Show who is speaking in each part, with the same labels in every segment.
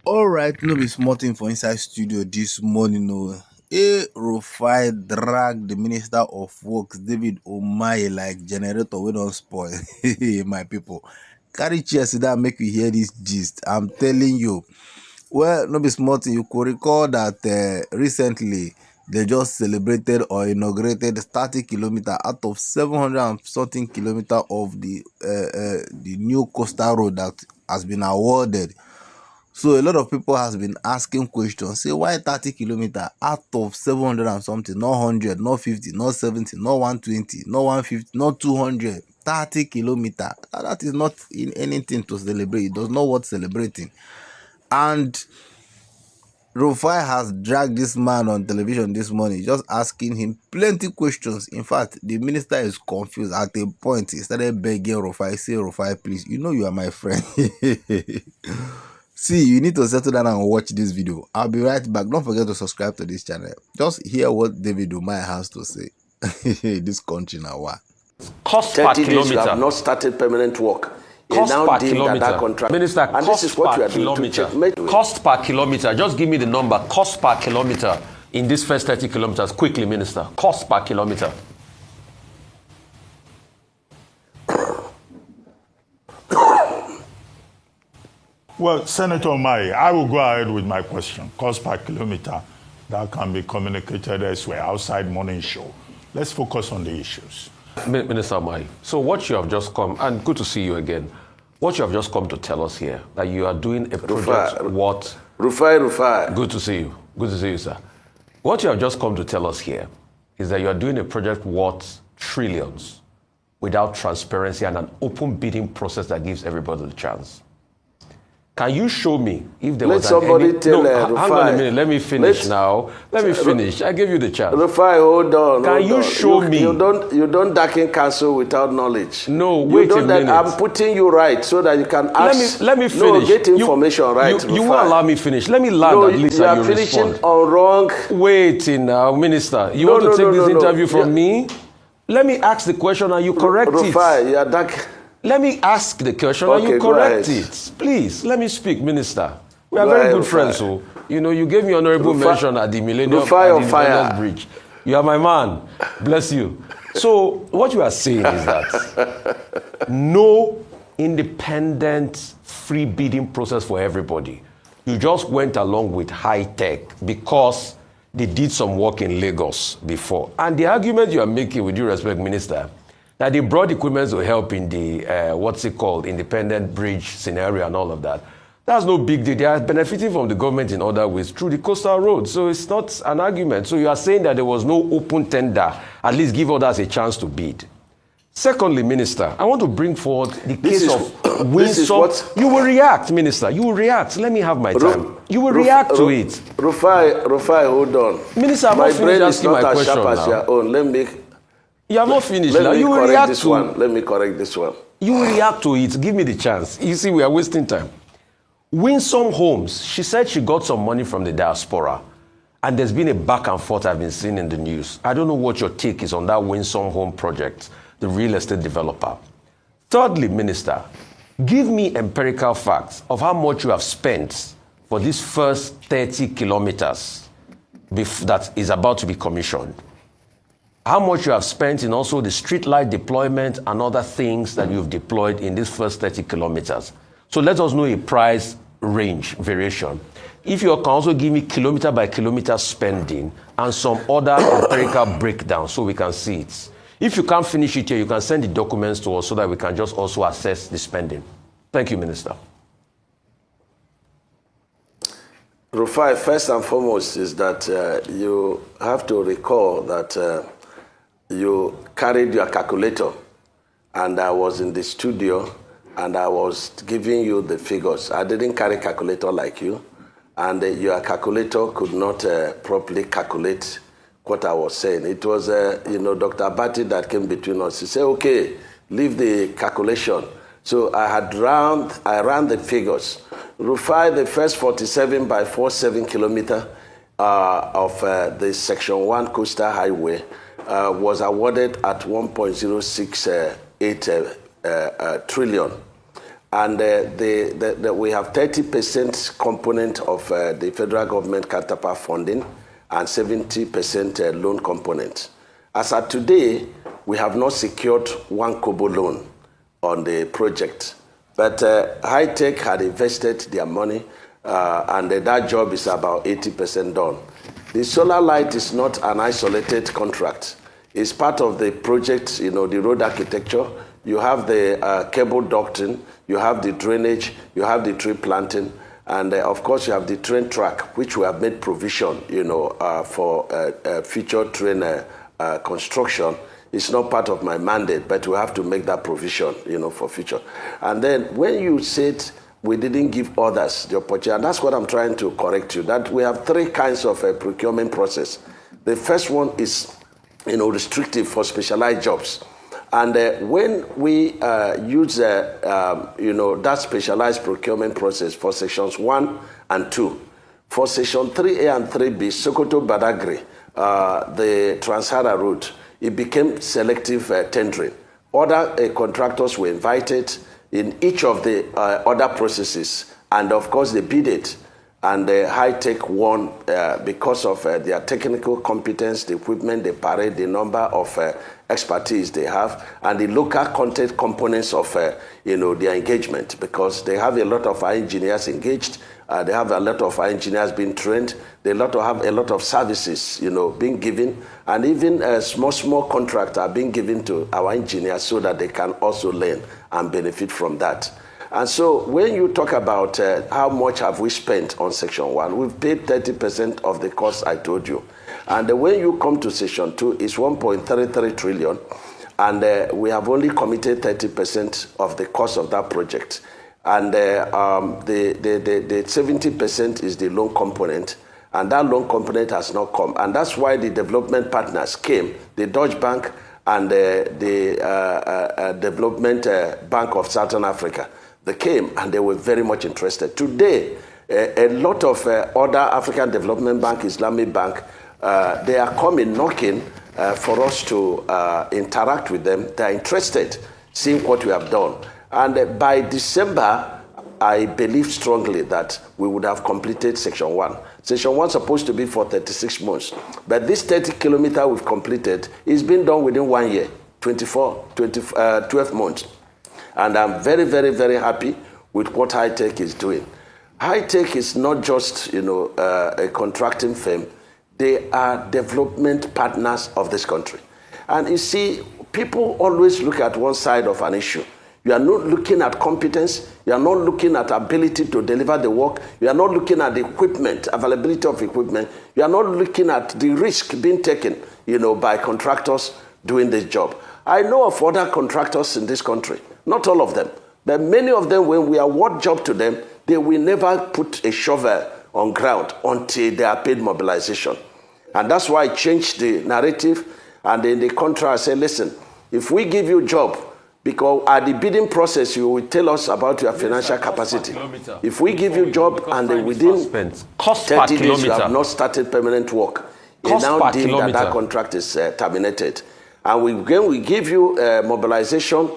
Speaker 1: Alright, no be small thing for inside studio this morning. No, Rufai drag the Minister of Works, David Omaye, like generator we don't spoil. My people, carry chair sit down, make you hear this gist. I'm telling you. Well, no be small thing. You could recall that recently they just celebrated or inaugurated 30 kilometer out of 700 and something kilometer of the new coastal road that has been awarded. So a lot of people has been asking questions. Say why 30 kilometer out of 700 and something, not 100, not 50, not 70, not 120, not 150, not 200. 30 kilometer. That is not in anything to celebrate. It does not worth celebrating. And Rufai has dragged this man on television this morning, just asking him plenty questions. In fact, the minister is confused. At a point, he started begging Rufai, say, Rufai, please, you know you are my friend. See, you need to settle down and watch this video. I'll be right back. Don't forget to subscribe to this channel. Just hear what David Umaya has to say. This country now, what?
Speaker 2: Cost per kilometer. You have not started permanent work.
Speaker 3: Cost per kilometer.
Speaker 2: Minister,
Speaker 3: and
Speaker 2: cost
Speaker 3: this is what
Speaker 2: per
Speaker 3: you are doing
Speaker 2: kilometer. Cost per kilometer. Just give me the number. Cost per kilometer in this first 30 kilometers. Quickly, Minister. Cost per kilometer.
Speaker 4: Well, Senator Mai, I will go ahead with my question. Cost per kilometer, that can be communicated elsewhere, outside morning show. Let's focus on the issues.
Speaker 2: Minister Mai, so what you have just come, and good to see you again, what you have just come to tell us here, that you are doing a project,
Speaker 3: Rufai.
Speaker 2: Good to see you. Good to see you, sir. What you have just come to tell us here is that you are doing a project worth trillions without transparency and an open bidding process that gives everybody the chance. Can you show me if there was
Speaker 3: somebody tell
Speaker 2: hang on a minute, let me finish now. Let me finish. I gave you the chance.
Speaker 3: Rufai, hold on.
Speaker 2: Can you show me?
Speaker 3: You don't darken counsel without knowledge.
Speaker 2: No, wait a minute.
Speaker 3: I'm putting you right so that you can ask.
Speaker 2: Let me finish.
Speaker 3: No, get information right.
Speaker 2: You won't allow me finish. Let me land at least
Speaker 3: you
Speaker 2: and
Speaker 3: are
Speaker 2: you
Speaker 3: finishing
Speaker 2: respond.
Speaker 3: on wrong.
Speaker 2: Wait now, Minister. You want to take this interview from me? Let me ask the question and you correct it.
Speaker 3: Rufai, you are dark.
Speaker 2: Let me ask the question and you correct it. Please, let me speak, Minister. We are very good friends, so you gave me honorable mention at the Millennium Bridge. You are my man. Bless you. So what you are saying is that no independent free bidding process for everybody. You just went along with high tech because they did some work in Lagos before. And the argument you are making, with due respect, Minister, that they brought equipment to help in the, independent bridge scenario and all of that. That's no big deal. They are benefiting from the government in other ways through the coastal road. So it's not an argument. So you are saying that there was no open tender, at least give others a chance to bid. Secondly, Minister, I want to bring forward the case of Winsome. You will react, Minister. You will react. Let me have my time. You will react to it.
Speaker 3: Rufai, hold on.
Speaker 2: Minister, I'm not finished asking my question now. You have not finished now. You will react to
Speaker 3: one. Let me correct this one.
Speaker 2: You will react to it. Give me the chance. You see, we are wasting time. Winsome Homes, she said she got some money from the diaspora. And there's been a back and forth I've been seeing in the news. I don't know what your take is on that Winsome Home project, the real estate developer. Thirdly, Minister, give me empirical facts of how much you have spent for this first 30 kilometers that is about to be commissioned. How much you have spent in also the street light deployment and other things that you've deployed in these first 30 kilometers. So let us know a price range variation. If you can also give me kilometer by kilometer spending and some other empirical breakdown so we can see it. If you can't finish it here, you can send the documents to us so that we can just also assess the spending. Thank you, Minister.
Speaker 3: Rufai, first and foremost is that you have to recall that you carried your calculator, and I was in the studio, and I was giving you the figures. I didn't carry calculator like you, and your calculator could not properly calculate what I was saying. It was, Dr. Abati that came between us. He said, okay, leave the calculation. So I ran the figures. Rufai, the first 47 by 47 kilometer of the Section 1 Coastal Highway was awarded at 1.068 trillion. And we have 30% component of the federal government counterpart funding and 70% loan component. As at today, we have not secured one kobo loan on the project. But High Tech had invested their money, and that job is about 80% done. The solar light is not an isolated contract. It's part of the project, the road architecture. You have the cable ducting, you have the drainage, you have the tree planting, and of course you have the train track, which we have made provision, for future train construction. It's not part of my mandate, but we have to make that provision, for future. And then when you said we didn't give others the opportunity, and that's what I'm trying to correct you, that we have three kinds of procurement process. The first one is, restrictive for specialized jobs. And when we use that specialized procurement process for sections 1 and 2, for section 3A and 3B, Sokoto Badagry, the Trans-Sahara route, it became selective tendering. Other contractors were invited in each of the other processes, and of course they bid it. And High Tech won because of their technical competence, the equipment they parade, the number of expertise they have, and the local content components of their engagement, because they have a lot of engineers engaged. They have a lot of engineers being trained. They have a lot of services, being given, and even small contracts are being given to our engineers so that they can also learn and benefit from that. And so when you talk about how much have we spent on Section 1, we've paid 30% of the cost I told you. And when you come to Section 2, it's 1.33 trillion, and we have only committed 30% of the cost of that project. And the 70% is the loan component, and that loan component has not come. And that's why the development partners came, the Dutch Bank and the Development Bank of Southern Africa. They came and they were very much interested. Today, a lot of other African Development Bank, Islamic Bank, they are coming, knocking for us to interact with them. They are interested, seeing what we have done. And by December, I believe strongly that we would have completed Section 1. Section 1 is supposed to be for 36 months. But this 30 kilometer we've completed is being done within 1 year, 12 months. And I'm very, very, very happy with what High Tech is doing. High Tech is not just, a contracting firm. They are development partners of this country. And you see, people always look at one side of an issue. You are not looking at competence. You are not looking at ability to deliver the work. You are not looking at the equipment, availability of equipment. You are not looking at the risk being taken, by contractors doing this job. I know of other contractors in this country. Not all of them, but many of them, when we award job to them, they will never put a shovel on ground until they are paid mobilization. And that's why I changed the narrative, and in the contract I say, listen, if we give you job, because at the bidding process you will tell us about your financial capacity. If we give you job and then within 30 days you have not started permanent work, you now deem that contract is terminated. And we give you mobilization.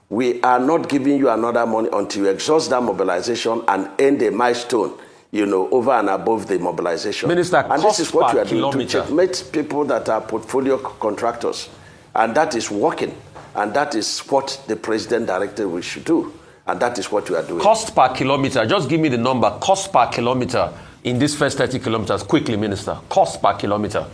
Speaker 3: We are not giving you another money until you exhaust that mobilization and end a milestone, over and above the mobilization.
Speaker 2: Minister,
Speaker 3: and this is what we are doing to checkmate people that are portfolio contractors. And that is working. And that is what the president directed we should do. And that is what we are doing.
Speaker 2: Cost per kilometer. Just give me the number. Cost per kilometer in this first 30 kilometers. Quickly, Minister. Cost per kilometer.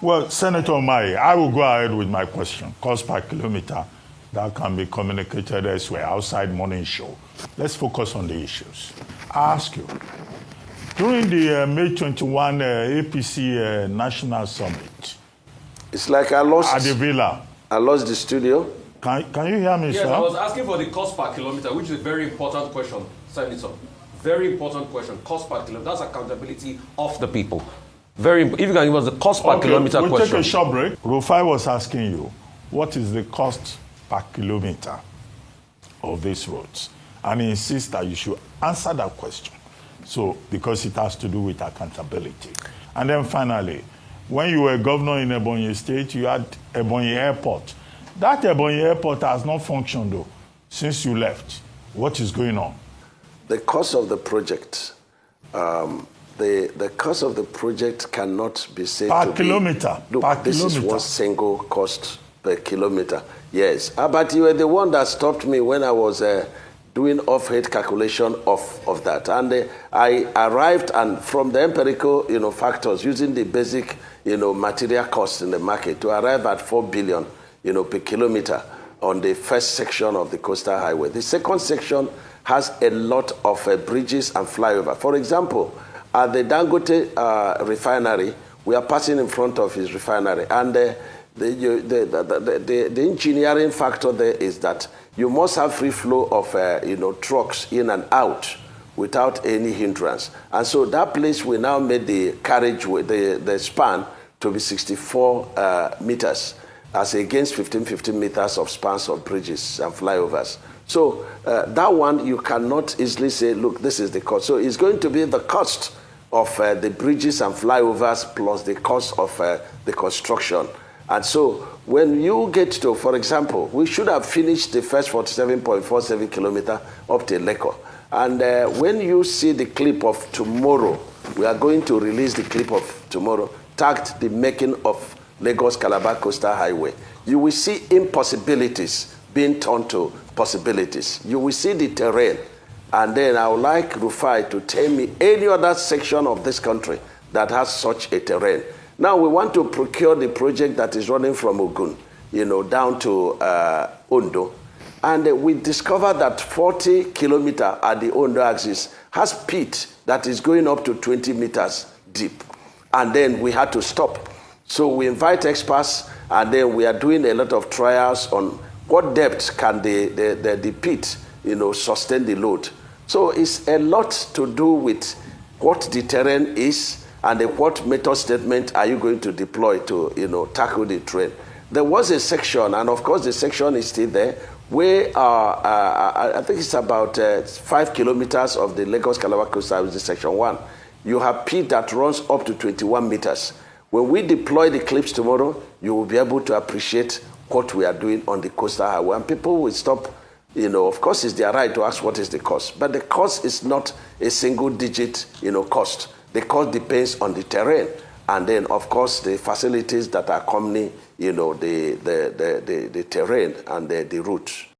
Speaker 4: Well, Senator Mai, I will go ahead with my question. Cost per kilometer, that can be communicated elsewhere, outside morning show. Let's focus on the issues. I ask you, during the May 21 APC National Summit,
Speaker 3: it's like I lost
Speaker 4: at the Villa.
Speaker 3: I lost the studio.
Speaker 4: Can you hear me,
Speaker 2: yes,
Speaker 4: sir?
Speaker 2: I was asking for the cost per kilometer, which is a very important question, Senator. Very important question. Cost per kilometer. That's accountability of the people. Very important. If you can give us the cost per kilometer
Speaker 4: we'll
Speaker 2: question.
Speaker 4: Take a short break. Rufai was asking you, what is the cost per kilometer of these roads? And he insists that you should answer that question. So, because it has to do with accountability. And then finally, When you were governor in Ebonyi State, you had Ebonyi Airport. That Ebonyi Airport has not functioned, though, since you left. What is going on?
Speaker 3: The cost of the project, the cost of the project cannot be said
Speaker 4: per
Speaker 3: to
Speaker 4: kilometer.
Speaker 3: Be... Look,
Speaker 4: per
Speaker 3: this
Speaker 4: kilometer.
Speaker 3: is one single cost per kilometer. Yes, but you were the one that stopped me when I was doing off-head calculation of that. And I arrived, and from the empirical, factors, using the basic, material cost in the market, to arrive at 4 billion, per kilometer on the first section of the coastal highway. The second section has a lot of bridges and flyover. For example, at the Dangote refinery, we are passing in front of his refinery, and the engineering factor there is that you must have free flow of trucks in and out without any hindrance. And so that place we now made the carriageway, the span, to be 64 meters, as against 15 meters of spans of bridges and flyovers. So that one, you cannot easily say, look, this is the cost. So it's going to be the cost of the bridges and flyovers plus the cost of the construction. And so when you get to, for example, we should have finished the first 47.47 kilometer up to Leko. And when you see the clip of tomorrow, we are going to release the clip of tomorrow, tagged the making of Lagos-Calabar Coastal Highway. You will see impossibilities being turned to possibilities. You will see the terrain. And then I would like Rufai to tell me any other section of this country that has such a terrain. Now we want to procure the project that is running from Ogun, down to Ondo. And we discovered that 40 kilometers at the Ondo axis has pit that is going up to 20 meters deep. And then we had to stop. So we invite experts, and then we are doing a lot of trials on what depth can the pit, sustain the load. So it's a lot to do with what the terrain is and what method statement are you going to deploy to, tackle the terrain. There was a section, and of course the section is still there, where I think it's about 5 kilometers of the Lagos-Calabar Coastal, which is section 1. You have pit that runs up to 21 meters. When we deploy the clips tomorrow, you will be able to appreciate what we are doing on the coastal highway. And people will stop, of course it's their right to ask what is the cost. But the cost is not a single digit, cost. The cost depends on the terrain. And then, of course, the facilities that accompany, the terrain and the route.